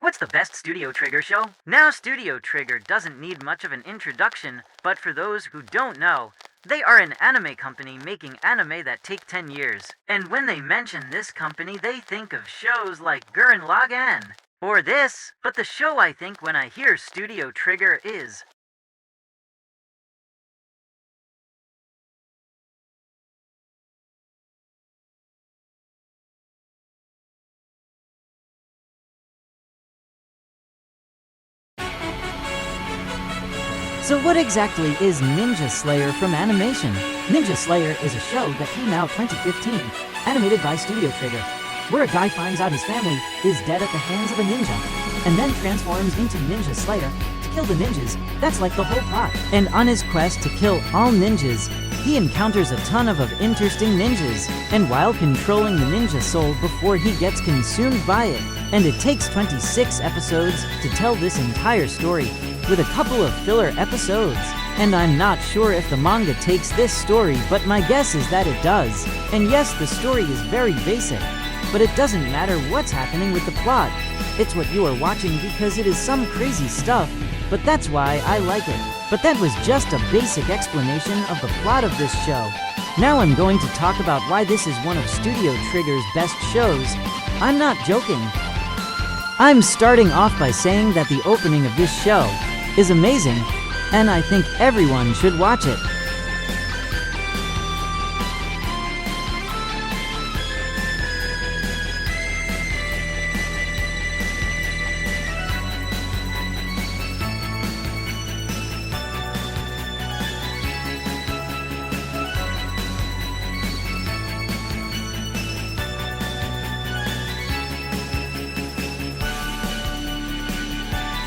What's the best Studio Trigger show? Now, Studio Trigger doesn't need much of an introduction, but for those who don't know, they are an anime company making anime that take 10 years. And when they mention this company, they think of shows like Gurren Lagann or this, but the show I think when I hear Studio Trigger is So what exactly is Ninja Slayer from Animation? Ninja Slayer is a show that came out 2015, animated by Studio Trigger, where a guy finds out his family is dead at the hands of a ninja, and then transforms into Ninja Slayer to kill the ninjas. That's like the whole plot. And on his quest to kill all ninjas, he encounters a ton of interesting ninjas, and while controlling the ninja soul before he gets consumed by it. And it takes 26 episodes to tell this entire story, with a couple of filler episodes. And I'm not sure if the manga takes this story, but my guess is that it does. And yes, the story is very basic, but it doesn't matter what's happening with the plot. It's what you are watching because it is some crazy stuff, but that's why I like it. But that was just a basic explanation of the plot of this show. Now I'm going to talk about why this is one of Studio Trigger's best shows. I'm not joking. I'm starting off by saying that the opening of this show is amazing, and I think everyone should watch it.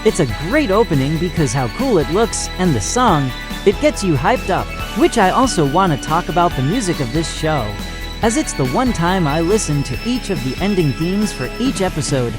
It's a great opening because how cool it looks, and the song, it gets you hyped up. Which I also want to talk about the music of this show, as it's the one time I listen to each of the ending themes for each episode,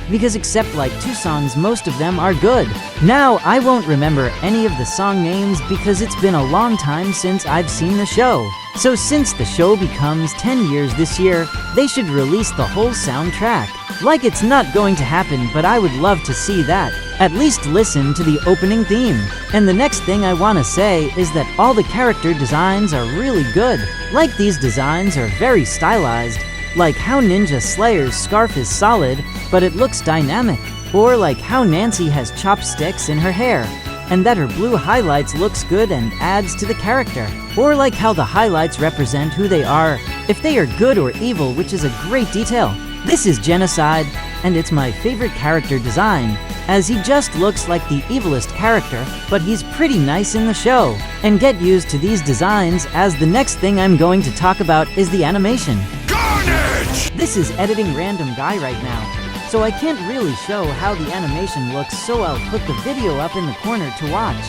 because except like 2 songs, most of them are good. Now, I won't remember any of the song names because it's been a long time since I've seen the show. So since the show becomes 10 years this year, they should release the whole soundtrack. Like it's not going to happen, but I would love to see that. At least listen to the opening theme. And the next thing I want to say is that all the character designs are really good. Like these designs are very stylized. Like how Ninja Slayer's scarf is solid, but it looks dynamic. Or like how Nancy has chopsticks in her hair, and that her blue highlights looks good and adds to the character. Or like how the highlights represent who they are, if they are good or evil, which is a great detail. This is Genocide, and it's my favorite character design, as he just looks like the evilest character, but he's pretty nice in the show. And get used to these designs, as the next thing I'm going to talk about is the animation. Carnage! This is editing random guy right now, so I can't really show how the animation looks, so I'll put the video up in the corner to watch.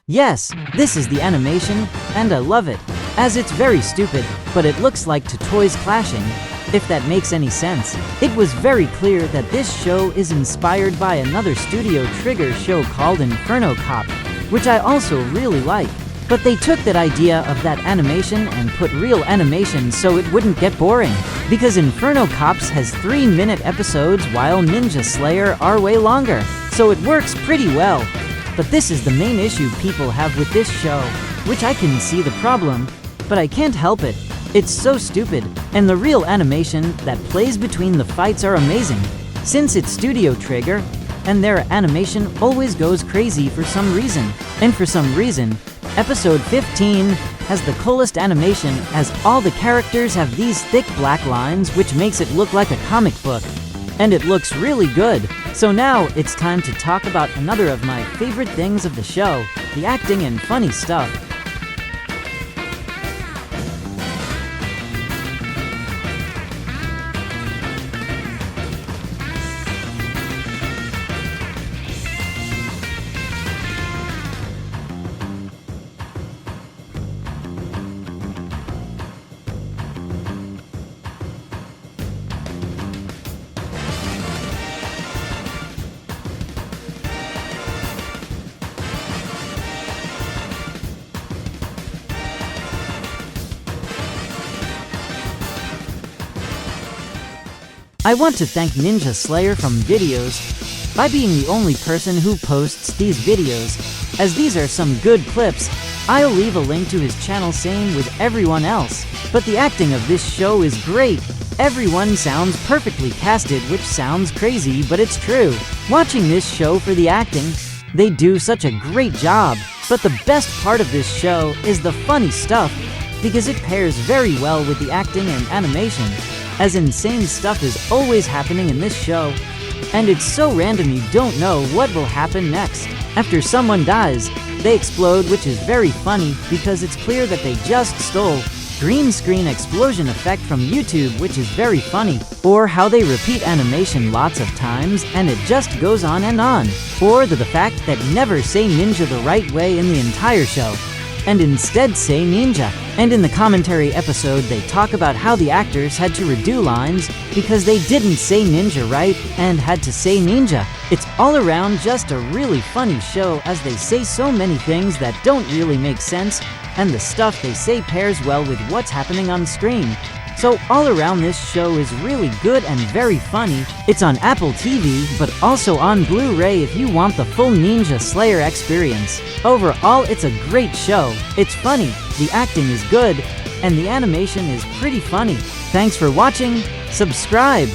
Yes, this is the animation, and I love it, as it's very stupid, but it looks like two toys clashing, if that makes any sense. It was very clear that this show is inspired by another Studio Trigger show called Inferno Cop, which I also really like. But they took that idea of that animation and put real animation so it wouldn't get boring. Because Inferno Cops has 3-minute episodes while Ninja Slayer are way longer, so it works pretty well. But this is the main issue people have with this show, which I can see the problem, but I can't help it. It's so stupid, and the real animation that plays between the fights are amazing, since it's Studio Trigger, and their animation always goes crazy for some reason. And for some reason, episode 15 has the coolest animation, as all the characters have these thick black lines, which makes it look like a comic book. And it looks really good. So now it's time to talk about another of my favorite things of the show, the acting and funny stuff. I want to thank Ninja Slayer from Videos by being the only person who posts these videos. As these are some good clips, I'll leave a link to his channel, same with everyone else. But the acting of this show is great. Everyone sounds perfectly casted, which sounds crazy, but it's true. Watching this show for the acting, they do such a great job. But the best part of this show is the funny stuff, because it pairs very well with the acting and animation, as insane stuff is always happening in this show. And it's so random you don't know what will happen next. After someone dies, they explode, which is very funny because it's clear that they just stole green screen explosion effect from YouTube, which is very funny. Or how they repeat animation lots of times and it just goes on and on. Or the fact that never say ninja the right way in the entire show, and instead say ninja. And in the commentary episode, they talk about how the actors had to redo lines because they didn't say ninja right and had to say ninja. It's all around just a really funny show, as they say so many things that don't really make sense, and the stuff they say pairs well with what's happening on screen. So all around, this show is really good and very funny. It's on Apple TV, but also on Blu-ray if you want the full Ninja Slayer experience. Overall, it's a great show. It's funny, the acting is good, and the animation is pretty funny. Thanks for watching. Subscribe!